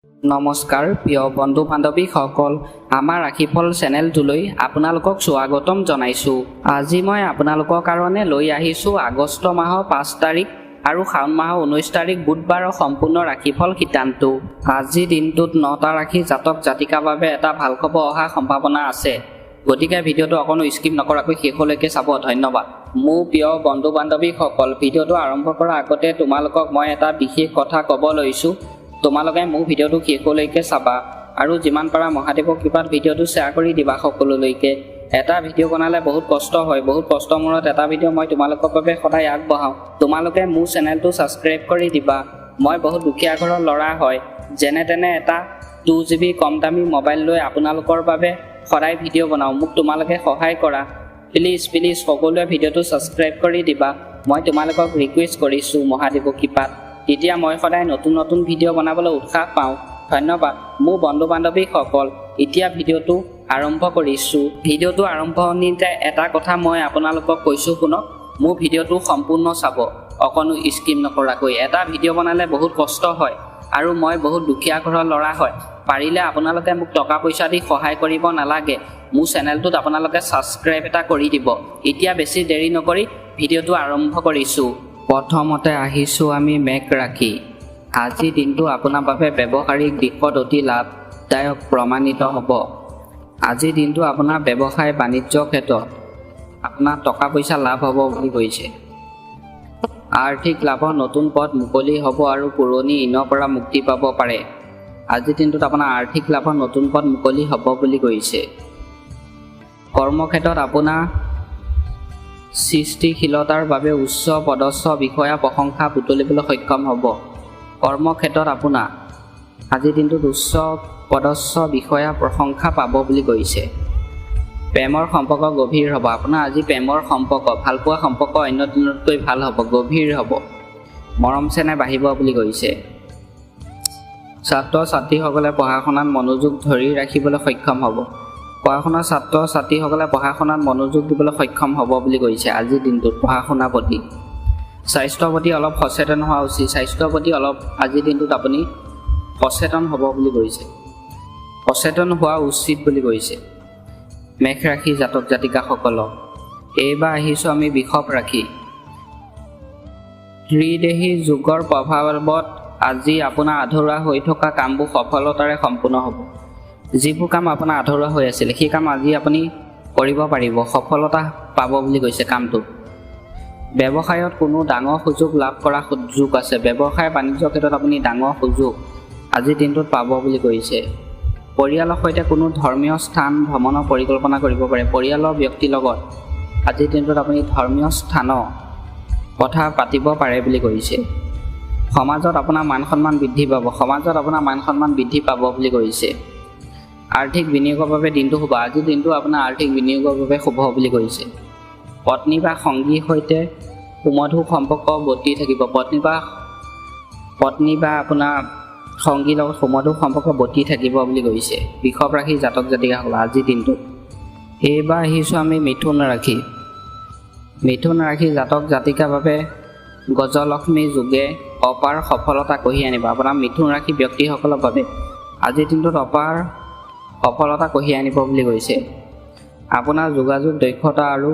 নমস্কাৰ প্ৰিয় বন্ধু বান্ধৱীসকল, আমাৰ ৰাশিফল চেনেলটোলৈ আপোনালোকক স্বাগতম জনাইছোঁ। আজি মই আপোনালোকৰ কাৰণে লৈ আহিছোঁ আগষ্ট মাহৰ 5 তাৰিখ আৰু শাওণ মাহৰ 19 তাৰিখ বুধবাৰৰ সম্পূৰ্ণ ৰাশিফল শিতানটো। আজি দিনটোত 9টা ৰাশি জাতক জাতিকাৰ বাবে এটা ভাল খবৰ অহাৰ সম্ভাৱনা আছে, গতিকে ভিডিঅ'টো অকণো স্কিপ নকৰাকৈ শেষলৈকে চাব। ধন্যবাদ। মোৰ প্ৰিয় বন্ধু বান্ধৱীসকল, ভিডিঅ'টো আৰম্ভ কৰাৰ আগতে তোমালোকক মই এটা বিশেষ কথা ক'ব লৈছোঁ। তোমালোকে মোৰ ভিডিঅ'টো শেষলৈকে চাবা আৰু যিমান পাৰা মহাদেৱৰ কৃপাত ভিডিঅ'টো শ্বেয়াৰ কৰি দিবা সকলোলৈকে। এটা ভিডিঅ' বনালে বহুত কষ্ট হয়, বহুত কষ্টৰ মূৰত এটা ভিডিঅ' মই তোমালোকৰ বাবে সদায় আগবঢ়াওঁ। তোমালোকে মোৰ চেনেলটো ছাবস্ক্ৰাইব কৰি দিবা। মই বহুত দুখীয়া ঘৰৰ ল'ৰা হয়, যেনে তেনে এটা 2GB কম দামী মোবাইল লৈ আপোনালোকৰ বাবে সদায় ভিডিঅ' বনাওঁ। মোক তোমালোকে সহায় কৰা, প্লিজ সকলোৱে ভিডিঅ'টো ছাবস্ক্ৰাইব কৰি দিবা। মই তোমালোকক ৰিকুৱেষ্ট কৰিছোঁ মহাদেৱৰ কৃপাত, তেতিয়া মই সদায় নতুন ভিডিঅ' বনাবলৈ উৎসাহ পাওঁ। ধন্যবাদ মোৰ বন্ধু বান্ধৱীসকল। এতিয়া ভিডিঅ'টো আৰম্ভ কৰিছোঁ। ভিডিঅ'টো আৰম্ভণিতে এটা কথা মই আপোনালোকক কৈছোঁ, শুনক। মোৰ ভিডিঅ'টো সম্পূৰ্ণ চাব, অকণো স্কিপ নকৰাকৈ। এটা ভিডিঅ' বনালে বহুত কষ্ট হয় আৰু মই বহুত দুখীয়া ঘৰৰ ল'ৰা হয়। পাৰিলে আপোনালোকে মোক টকা পইচা দি সহায় কৰিব নালাগে, মোৰ চেনেলটোত আপোনালোকে ছাবস্ক্ৰাইব এটা কৰি দিব। এতিয়া বেছি দেৰি নকৰি ভিডিঅ'টো আৰম্ভ কৰিছোঁ। প্ৰথমতে আহিছোঁ আমি মেঘ ৰাশি। আজিৰ দিনটো আপোনাৰ বাবে ব্যৱসায়িক দিশত অতি লাভদায়ক প্ৰমাণিত হ'ব। আজিৰ দিনটো আপোনাৰ ব্যৱসায় বাণিজ্য ক্ষেত্ৰত আপোনাৰ টকা পইচা লাভ হ'ব বুলি কৈছে। আৰ্থিক লাভৰ নতুন পথ মুকলি হ'ব আৰু পুৰণি ঋণৰ পৰা মুক্তি পাব পাৰে। আজিৰ দিনটোত আপোনাৰ আৰ্থিক লাভৰ নতুন পথ মুকলি হ'ব বুলি কৈছে। কৰ্মক্ষেত্ৰত আপোনাৰ সৃষ্টিশীলতাৰ বাবে উচ্চ পদস্থ বিষয়া প্ৰশংসা বুটলিবলৈ সক্ষম হ'ব। কৰ্মক্ষেত্ৰত আপোনাৰ আজিৰ দিনটোত উচ্চ পদস্থ বিষয়া প্ৰশংসা পাব বুলি কৈছে। প্ৰেমৰ সম্পৰ্ক গভীৰ হ'ব। আপোনাৰ আজি প্ৰেমৰ সম্পৰ্ক, ভালপোৱা সম্পৰ্ক অন্য দিনতকৈ ভাল হ'ব, গভীৰ হ'ব, মৰম চেনেহ বাঢ়িব বুলি কৈছে। ছাত্ৰ ছাত্ৰীসকলে পঢ়া শুনাত মনোযোগ ধৰি ৰাখিবলৈ সক্ষম হ'ব। পঢ়া শুনাৰ ছাত্ৰ ছাত্ৰীসকলে পঢ়া শুনাত মনোযোগ দিবলৈ সক্ষম হ'ব বুলি কৈছে। আজিৰ দিনটোত পঢ়া শুনাৰ প্ৰতি, স্বাস্থ্যৰ প্ৰতি অলপ সচেতন হোৱা উচিত। স্বাস্থ্যৰ প্ৰতি অলপ আজিৰ দিনটোত আপুনি সচেতন হ'ব বুলি কৈছে, সচেতন হোৱা উচিত বুলি কৈছে মেঘ ৰাশি জাতক জাতিকাসকলক। এইবাৰ আহিছোঁ আমি বৃষভ ৰাশি। ত্ৰিদেহী যোগৰ প্ৰভাৱত আজি আপোনাৰ আধৰুৱা হৈ থকা কামবোৰ সফলতাৰে সম্পূৰ্ণ হ'ব। যিবোৰ কাম আপোনাৰ আধৰুৱা হৈ আছিলে সেই কাম আজি আপুনি কৰিব পাৰিব, সফলতা পাব বুলি কৈছে কামটোত। ব্যৱসায়ত কোনো ডাঙৰ সুযোগ লাভ কৰা সুযোগ আছে। ব্যৱসায় বাণিজ্য ক্ষেত্ৰত আপুনি ডাঙৰ সুযোগ আজিৰ দিনটোত পাব বুলি কৈছে। পৰিয়ালৰ সৈতে কোনো ধৰ্মীয় স্থান ভ্ৰমণৰ পৰিকল্পনা কৰিব পাৰে। পৰিয়ালৰ ব্যক্তিৰ লগত আজিৰ দিনটোত আপুনি ধৰ্মীয় স্থানৰ কথা পাতিব পাৰে বুলি কৈছে। সমাজত আপোনাৰ মান সন্মান বৃদ্ধি পাব। সমাজত আপোনাৰ মান সন্মান বৃদ্ধি পাব বুলি কৈছে। আৰ্থিক বিনিয়োগৰ বাবে দিনটো শুভ। আজিৰ দিনটো আপোনাৰ আৰ্থিক বিনিয়োগৰ বাবে শুভ বুলি কৈছে। পত্নী বা সঙ্গীৰ সৈতে সুমধুৰ সম্পৰ্ক বৰ্তি থাকিব। পত্নী বা আপোনাৰ সঙ্গীৰ লগত সুমধুৰ সম্পৰ্ক বৰ্তি থাকিব বুলি কৈছে বৃষভ ৰাশি জাতক জাতিকাসকল আজিৰ দিনটোত। এইবাৰ আহিছোঁ আমি মিথুন ৰাশি। মিথুন ৰাশি জাতক জাতিকাৰ বাবে গজলক্ষ্মী যোগে অপাৰ সফলতা কঢ়িয়াই আনিব। আপোনাৰ মিথুন ৰাশি ব্যক্তিসকলৰ বাবে আজিৰ দিনটোত অপাৰ সফলতা কঢ়িয়াই আনিব বুলি কৈছে। আপোনাৰ যোগাযোগ দক্ষতা আৰু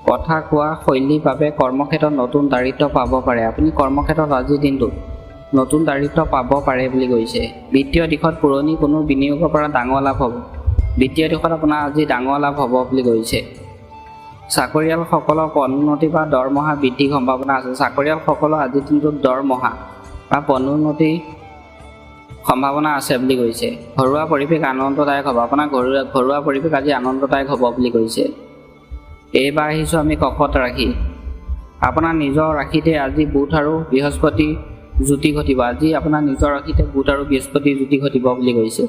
কথা কোৱা শৈলীৰ বাবে কৰ্মক্ষেত্ৰত নতুন দায়িত্ব পাব পাৰে। আপুনি কৰ্মক্ষেত্ৰত আজিৰ দিনটোত নতুন দায়িত্ব পাব পাৰে বুলি কৈছে। বিত্তীয় দিশত পুৰণি কোনো বিনিয়োগৰ পৰা ডাঙৰ লাভ হ'ব। বিত্তীয় দিশত আপোনাৰ আজি ডাঙৰ লাভ হ'ব বুলি কৈছে। চাকৰিয়ালসকলৰ পদোন্নতি বা দৰমহা বৃদ্ধিৰ সম্ভাৱনা আছে। চাকৰিয়ালসকলৰ আজিৰ দিনটোত দৰমহা বা পদোন্নতি সম্ভাৱনা আছে বুলি কৈছে। ঘৰুৱা পৰিৱেশ আনন্দদায়ক হ'ব। আপোনাৰ ঘৰুৱা পৰিৱেশ আজি আনন্দদায়ক হ'ব বুলি কৈছে। এইবাৰ আহিছোঁ আমি কৰ্কট ৰাশি। আপোনাৰ নিজৰ ৰাশিতে আজি বুধ আৰু বৃহস্পতি যুতি ঘটিব। আজি আপোনাৰ নিজৰ ৰাশিতে বুধ আৰু বৃহস্পতি যুতি ঘটিব বুলি কৈছে।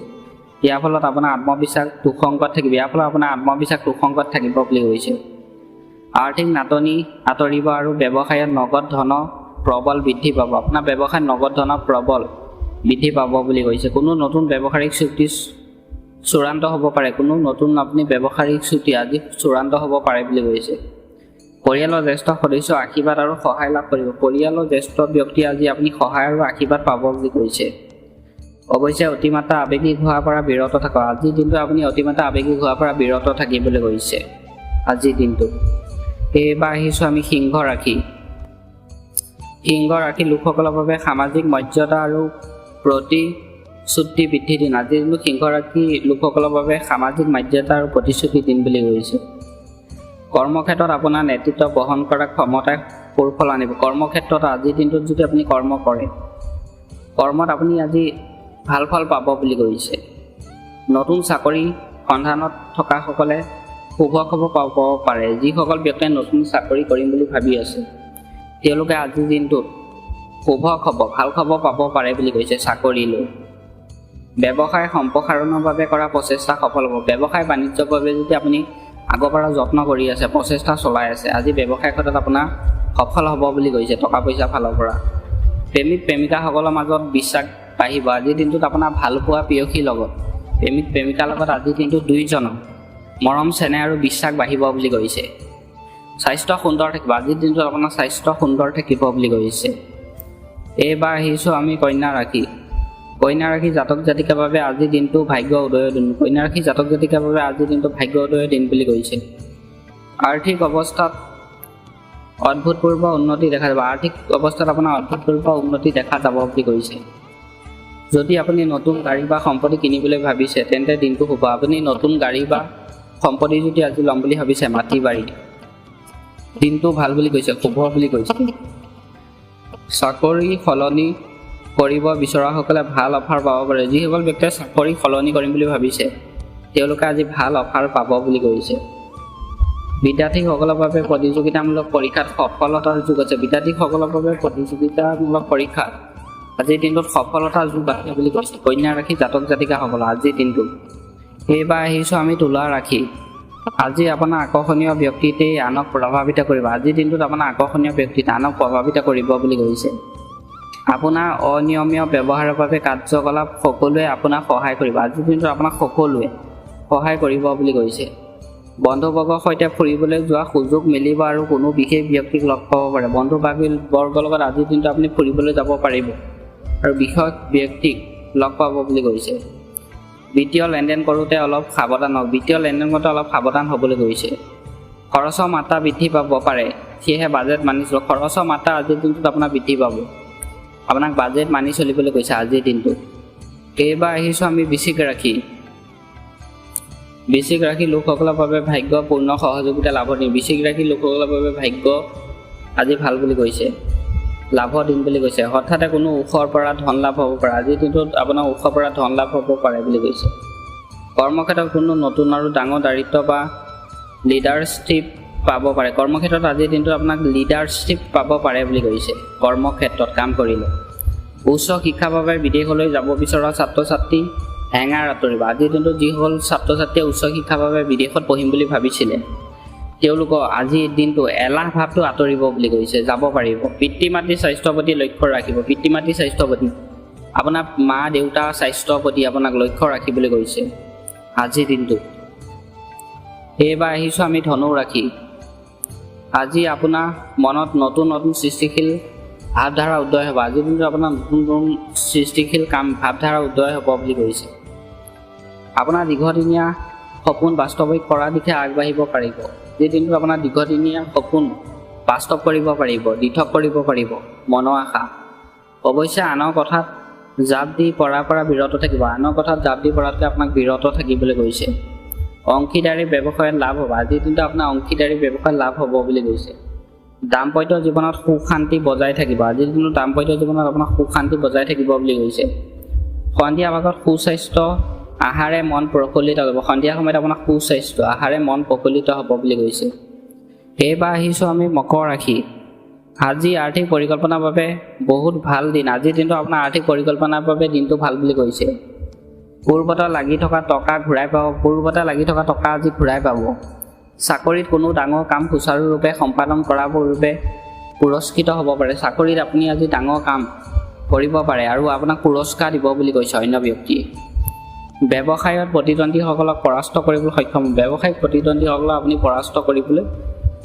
ইয়াৰ ফলত আপোনাৰ আত্মবিশ্বাস তুসংগত থাকিব বুলি কৈছে। আৰ্থিক নাটনি আঁতৰিব আৰু ব্যৱসায়ত নগদ ধনৰ প্ৰবল বৃদ্ধি পাব। আপোনাৰ ব্যৱসায়ত নগদ ধনৰ প্ৰবল বৃদ্ধি পাব বুলি কৈছে। কোনো নতুন ব্যৱসায়িক চুক্তি চূড়ান্ত হ'ব পাৰে। কোনো নতুন আপুনি ব্যৱসায়িক চুক্তি আজি চূড়ান্ত হ'ব পাৰে বুলি কৈছে। পৰিয়ালৰ জ্যেষ্ঠ সদস্যৰ আশীৰ্বাদ আৰু সহায় লাভ কৰিব। পৰিয়ালৰ জ্যেষ্ঠ ব্যক্তি আজি আপুনি সহায় আৰু আশীৰ্বাদ পাব বুলি কৈছে। অৱশ্যে অতিমাত্ৰা আৱেগিক হোৱাৰ পৰা বিৰত থাকক। আজিৰ দিনটো আপুনি অতিমাত্ৰা আৱেগিক হোৱাৰ পৰা বিৰত থাকিবলৈ গৈছে আজিৰ দিনটো। এইবাৰ আহিছোঁ আমি সিংহ ৰাশি। সিংহ ৰাশি লোকসকলৰ বাবে সামাজিক মৰ্যাদা আৰু প্ৰতিশ্ৰুতি বৃদ্ধিৰ দিন। আজিৰ দিনটো সিংহ ৰাশি লোকসকলৰ বাবে সামাজিক মৰ্যাদা আৰু প্ৰতিশ্ৰুতি দিন বুলি কৈছে। কৰ্মক্ষেত্ৰত আপোনাৰ নেতৃত্ব বহন কৰা ক্ষমতাই সুফল আনিব। কৰ্মক্ষেত্ৰত আজিৰ দিনটোত যদি আপুনি কৰ্ম কৰে, কৰ্মত আপুনি আজি ভাল ফল পাব বুলি কৈছে। নতুন চাকৰি সন্ধানত থকাসকলে শুভ খবৰ পাব পাৰে। যিসকল ব্যক্তিয়ে নতুন চাকৰি কৰিম বুলি ভাবি আছে, তেওঁলোকে আজিৰ দিনটোত শুভ খবৰ ভাল খবৰ পাব পাৰে বুলি কৈছে চাকৰি লৈ। ব্যৱসায় সম্প্ৰসাৰণৰ বাবে কৰা প্ৰচেষ্টা সফল হ'ব। ব্যৱসায় বাণিজ্যৰ বাবে যদি আপুনি আগৰ পৰা যত্ন কৰি আছে, প্ৰচেষ্টা চলাই আছে, আজি ব্যৱসায় ক্ষেত্ৰত আপোনাৰ সফল হ'ব বুলি কৈছে টকা পইচা ফালৰ পৰা। প্ৰেমিক প্ৰেমিকাসকলৰ মাজত বিশ্বাস বাঢ়িব। আজিৰ দিনটোত আপোনাৰ ভাল পোৱা প্ৰেয়সীৰ লগত, প্ৰেমিক প্ৰেমিকাৰ লগত আজিৰ দিনটোত দুয়োজনৰ মৰম চেনেহ আৰু বিশ্বাস বাঢ়িব বুলি কৈছে। স্বাস্থ্য সুন্দৰ থাকিব। আজিৰ দিনটোত আপোনাৰ স্বাস্থ্য সুন্দৰ থাকিব বুলি কৈছে। এইবাৰ আহিছোঁ আমি কন্যা ৰাশি। কন্যা ৰাশি জাতক জাতিকাৰ বাবে আজিৰ দিনটো ভাগ্য উদয়ৰ দিন। কন্যা ৰাশি জাতক জাতিকাৰ বাবে আজিৰ দিনটো ভাগ্য উদয়ৰ দিন বুলি কৈছে। আৰ্থিক অৱস্থাত অভূতপূৰ্ব উন্নতি দেখা যাব। আৰ্থিক অৱস্থাত আপোনাৰ অভূতপূৰ্ব উন্নতি দেখা যাব বুলি কৈছে। যদি আপুনি নতুন গাড়ী বা সম্পত্তি কিনিবলৈ ভাবিছে, তেন্তে দিনটো শুভ। আপুনি নতুন গাড়ী বা সম্পত্তি যদি আজি ল'ম বুলি ভাবিছে, মাটি বাৰী, দিনটো ভাল বুলি কৈছে, শুভ বুলি কৈছে। চাকৰি সলনি কৰিব বিচৰাসকলে ভাল অফাৰ পাব পাৰে। যিসকল ব্যক্তিয়ে চাকৰি সলনি কৰিম বুলি ভাবিছে, তেওঁলোকে আজি ভাল অফাৰ পাব বুলি কৈছে। বিদ্যাৰ্থীসকলৰ বাবে প্ৰতিযোগিতামূলক পৰীক্ষাত সফলতাৰ যুগ আছে। বিদ্যাৰ্থীসকলৰ বাবে প্ৰতিযোগিতামূলক পৰীক্ষাত আজিৰ দিনটোত সফলতাৰ যুগ আছে বুলি কৈছে কন্যা ৰাশি জাতক জাতিকাসকল আজিৰ দিনটোত। এইবাৰ আহিছোঁ আমি তুলা ৰাশি। আজি আপোনাৰ আকৰ্ষণীয় ব্যক্তিতে আনক প্ৰভাৱিত কৰিব। আজিৰ দিনটোত আপোনাৰ আকৰ্ষণীয় ব্যক্তিতে আনক প্ৰভাৱিত কৰিব বুলি কৈছে। আপোনাৰ অনিয়মীয় ব্যৱহাৰৰ বাবে কাৰ্যকলাপ সকলোৱে আপোনাক সহায় কৰিব। আজিৰ দিনটোত আপোনাক সকলোৱে সহায় কৰিব বুলি কৈছে। বন্ধুবৰ্গৰ সৈতে ফুৰিবলৈ যোৱা সুযোগ মিলিব আৰু কোনো বিশেষ ব্যক্তিক লগ পাব পাৰে। বন্ধু বৰ্গৰ লগত আজিৰ দিনটো আপুনি ফুৰিবলৈ যাব পাৰিব আৰু বিশেষ ব্যক্তিক লগ পাব বুলি কৈছে। বিত্তীয় লেনদেন কৰোঁতে অলপ সাৱধান হওক। বিত্তীয় লেনদেন কৰোঁতে অলপ সাৱধান হ'বলৈ কৈছে। খৰচৰ মাত্ৰা বৃদ্ধি পাব পাৰে, সেয়েহে বাজেট মানি চলক। খৰচৰ মাত্ৰা আজিৰ দিনটোত আপোনাৰ বৃদ্ধি পাব, আপোনাক বাজেট মানি চলিবলৈ কৈছে আজিৰ দিনটোত। এইবাৰ আহিছোঁ আমি বৃশ্চিক ৰাশি। বৃশ্চিক ৰাশি লোকসকলৰ বাবে ভাগ্যপূৰ্ণ সহযোগিতা লাভৰ দিন। বৃশ্চিক ৰাশি লোকসকলৰ বাবে ভাগ্য আজি ভাল বুলি কৈছে, লাভৰ দিন বুলি কৈছে। হঠাতে কোনো উৎসৰ পৰা ধন লাভ হ'ব পাৰে। আজিৰ দিনটোত আপোনাৰ উৎসৰ পৰা ধন লাভ হ'ব পাৰে বুলি কৈছে। কৰ্মক্ষেত্ৰত কোনো নতুন আৰু ডাঙৰ দায়িত্ব বা লিডাৰশ্বিপ পাব পাৰে। কৰ্মক্ষেত্ৰত আজিৰ দিনটোত আপোনাক লিডাৰশ্বিপ পাব পাৰে বুলি কৈছে। কৰ্মক্ষেত্ৰত কাম কৰিলে উচ্চ শিক্ষাৰ বাবে বিদেশলৈ যাব বিচৰা ছাত্ৰ ছাত্ৰী হেঙাৰ আঁতৰিব। আজিৰ দিনটোত যিসকল ছাত্ৰ ছাত্ৰীয়ে উচ্চ শিক্ষাৰ বাবে বিদেশত পঢ়িম বুলি ভাবিছিলে, তেওঁলোকৰ আজিৰ দিনটো এলাহ ভাৱটো আঁতৰিব বুলি কৈছে, যাব পাৰিব। পিতৃ মাতৃৰ স্বাস্থ্যৰ প্ৰতি লক্ষ্য ৰাখিব। পিতৃ মাতৃৰ স্বাস্থ্যৰ প্ৰতি, আপোনাৰ মা দেউতাৰ স্বাস্থ্যৰ প্ৰতি আপোনাক লক্ষ্য ৰাখিবলৈ কৈছে আজিৰ দিনটোত। এইবাৰ আহিছোঁ আমি ধনু ৰাশি। আজি আপোনাৰ মনত নতুন নতুন সৃষ্টিশীল ভাৱধাৰা উদয় হ'ব। আজিৰ দিনটোত আপোনাৰ নতুন নতুন সৃষ্টিশীল ভাৱধাৰা উদয় হ'ব বুলি কৈছে। আপোনাৰ দীৰ্ঘদিনীয়া সপোন বাস্তৱিক কৰাৰ দিশে আগবাঢ়িব পাৰিব। যি দিনটোত আপোনাৰ দীৰ্ঘদিনীয়া সপোন বাস্তৱ কৰিব পাৰিব, দিঠক কৰিব পাৰিব মনৰ আশা। অৱশ্যে আনৰ কথাত জাপ দি পৰাৰ পৰা বিৰত থাকিব। আনৰ কথাত জাপ দি পৰাতকৈ আপোনাক বিৰত থাকিবলৈ কৈছে। অংশীদাৰী ব্যৱসায়ত লাভ হ'ব। আজিৰ দিনটো আপোনাৰ অংশীদাৰী ব্যৱসায়ত লাভ হ'ব বুলি কৈছে। দাম্পত্য জীৱনত সুখ শান্তি বজাই থাকিব। আজিৰ দিনটোত দাম্পত্য জীৱনত আপোনাৰ সুখ শান্তি বজাই থাকিব বুলি কৈছে। সন্ধিয়া ভাগত সুস্বাস্থ্য আহাৰে মন প্ৰফুল্লিত কৰিব। সন্ধিয়া সময়ত আপোনাৰ সুস্বাস্থ্য আহাৰে মন প্ৰফুল্লিত হ'ব বুলি কৈছে। এইবাৰ আহিছোঁ আমি মকৰ ৰাশি। আজি আৰ্থিক পৰিকল্পনাৰ বাবে বহুত ভাল দিন। আজিৰ দিনটো আপোনাৰ আৰ্থিক পৰিকল্পনাৰ বাবে দিনটো ভাল বুলি কৈছে। পূৰ্বতে লাগি থকা টকা ঘূৰাই পাব। পূৰ্বতে লাগি থকা টকা আজি ঘূৰাই পাব। চাকৰিত কোনো ডাঙৰ কাম সুচাৰুৰূপে সম্পাদন কৰাৰ পূৰ্বে পুৰস্কৃত হ'ব পাৰে। চাকৰিত আপুনি আজি ডাঙৰ কাম কৰিব পাৰে আৰু আপোনাক পুৰস্কাৰ দিব বুলি কৈছে অন্য ব্যক্তিয়ে। ব্যৱসায়ত প্ৰতিদ্বন্দ্বীসকলক পৰাস্ত কৰিবলৈ সক্ষম হ'ব। ব্যৱসায়িক প্ৰতিদ্বন্দ্বীসকলক আপুনি পৰাস্ত কৰিবলৈ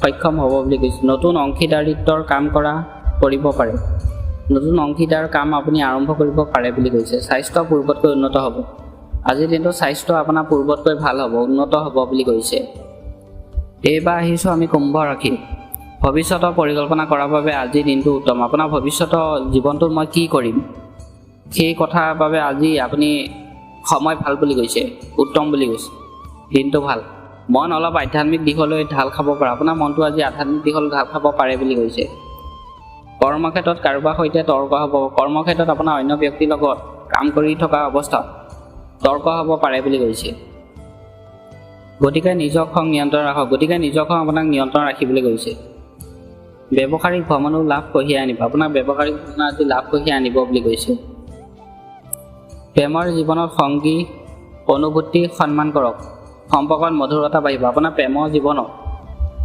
সক্ষম হ'ব বুলি কৈছে। নতুন অংশীদাৰিত্বৰ কাম কৰিব পাৰে। নতুন অংশীদাৰ কাম আপুনি আৰম্ভ কৰিব পাৰে বুলি কৈছে। স্বাস্থ্য পূৰ্বতকৈ উন্নত হ'ব। আজিৰ দিনটো স্বাস্থ্য আপোনাৰ পূৰ্বতকৈ ভাল হ'ব, উন্নত হ'ব বুলি কৈছে। এইবাৰ আহিছোঁ আমি কুম্ভ ৰাশি। ভৱিষ্যতৰ পৰিকল্পনা কৰাৰ বাবে আজিৰ দিনটো উত্তম। আপোনাৰ ভৱিষ্যতৰ জীৱনটোত মই কি কৰিম সেই কথাৰ বাবে আজি আপুনি সময় ভাল বুলি কৈছে, উত্তম বুলি কৈছে। দিনটো ভাল। মন অলপ আধ্যাত্মিক দিশলৈ ঢাল খাব পাৰে। আপোনাৰ মনটো আজি আধ্যাত্মিক দিশলৈ ঢাল খাব পাৰে বুলি কৈছে। কৰ্মক্ষেত্ৰত কাৰোবাৰ সৈতে তৰ্ক হ'ব। কৰ্মক্ষেত্ৰত আপোনাৰ অন্য ব্যক্তিৰ লগত কাম কৰি থকা অৱস্থাত তৰ্ক হ'ব পাৰে বুলি কৈছে। গতিকে নিজৰ খং নিয়ন্ত্ৰণ ৰাখক। গতিকে নিজৰ খং আপোনাক নিয়ন্ত্ৰণ ৰাখিবলৈ কৈছে। ব্যৱসায়িক ভ্ৰমণো লাভ কঢ়িয়াই আনিব। আপোনাৰ ব্যৱসায়িক ভ্ৰমণ আজি লাভ কঢ়িয়াই আনিব বুলি কৈছে। প্ৰেমৰ জীৱনত সংগী অনুভূতি সন্মান কৰক। সম্পৰ্কত মধুৰতা বাঢ়িব। আপোনাৰ প্ৰেমৰ জীৱনত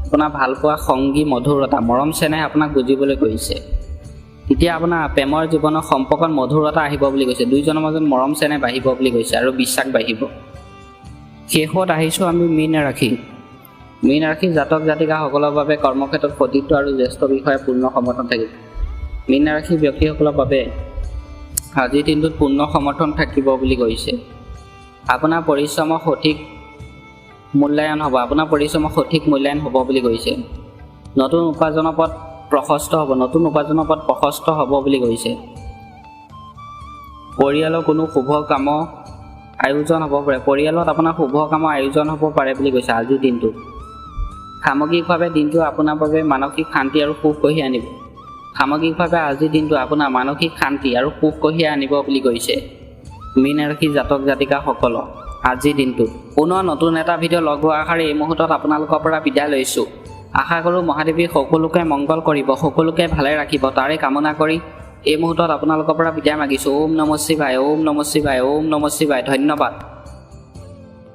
আপোনাৰ ভালপোৱা সংগী মধুৰতা মৰম চেনেহ আপোনাক বুজিবলৈ কৈছে। তেতিয়া আপোনাৰ প্ৰেমৰ জীৱনত সম্পৰ্কত মধুৰতা আহিব বুলি কৈছে। দুইজনৰ মাজত মৰম চেনেহ বাঢ়িব বুলি কৈছে আৰু বিশ্বাস বাঢ়িব। শেষত আহিছোঁ আমি মীন ৰাশি। মীন ৰাশি জাতক জাতিকাসকলৰ বাবে কৰ্মক্ষেত্ৰত সতীৰ্থ আৰু জ্যেষ্ঠ বিষয়ে পূৰ্ণ সমৰ্থন থাকিব। মীন ৰাশি ব্যক্তিসকলৰ বাবে আজিৰ দিনটোত পূৰ্ণ সমৰ্থন থাকিব বুলি কৈছে। আপোনাৰ পৰিশ্ৰমৰ সঠিক মূল্যায়ন হ'ব। আপোনাৰ পৰিশ্ৰমৰ সঠিক মূল্যায়ন হ'ব বুলি কৈছে। নতুন উপাৰ্জনৰ পথ প্ৰশস্ত হ'ব। নতুন উপাৰ্জনৰ পথ প্ৰশস্ত হ'ব বুলি কৈছে। পৰিয়ালৰ কোনো শুভ কামৰ আয়োজন হ'ব পাৰে। পৰিয়ালত আপোনাৰ শুভ কামৰ আয়োজন হ'ব পাৰে বুলি কৈছে আজিৰ দিনটো। সামগ্ৰিকভাৱে দিনটো আপোনাৰ বাবে মানসিক শান্তি আৰু সুখ কঢ়িয়াই আনিব। সামগ্ৰিকভাৱে আজিৰ দিনটো আপোনাৰ মানসিক শান্তি আৰু সুখ কঢ়িয়াই আনিব বুলি কৈছে মীন ৰাশি জাতক জাতিকাসকলক আজিৰ দিনটোত। পুনৰ নতুন এটা ভিডিঅ' লগ হোৱাৰ আশাৰে এই মুহূৰ্তত আপোনালোকৰ পৰা বিদায় লৈছোঁ। আশা কৰোঁ মহাদেৱী সকলোকে মংগল কৰিব, সকলোকে ভালে ৰাখিব, তাৰে কামনা কৰি এই মুহূৰ্তত আপোনালোকৰ পৰা বিদায় মাগিছোঁ। ওম নমঃ শিৱায়, ওম নমঃ শিৱায়, ওম নমঃ শিৱায়। ধন্যবাদ।